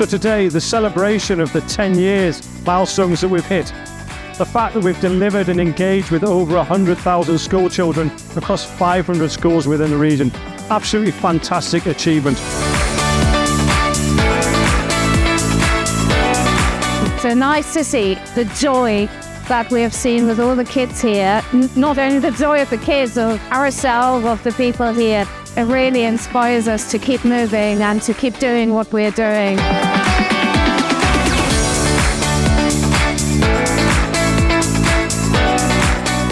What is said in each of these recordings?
So today, the celebration of the 10 years milestones that we've hit, the fact that we've delivered and engaged with over 100,000 school children across 500 schools within the region, absolutely fantastic achievement. So nice to see the joy that we have seen with all the kids here. Not only the joy of the kids, of ourselves, of the people here. It really inspires us to keep moving and to keep doing what we're doing.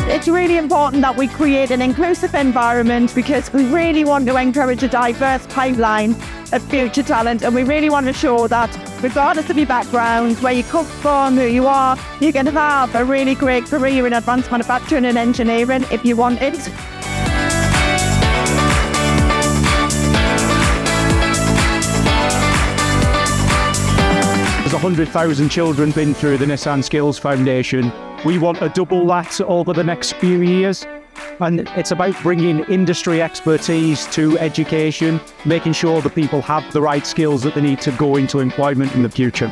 It's really important that we create an inclusive environment because we really want to encourage a diverse pipeline of future talent, and we really want to show that regardless of your background, where you come from, who you are, you can have a really great career in advanced manufacturing and engineering if you want it. There's 100,000 children been through the Nissan Skills Foundation. We want to double that over the next few years. And it's about bringing industry expertise to education, making sure that people have the right skills that they need to go into employment in the future.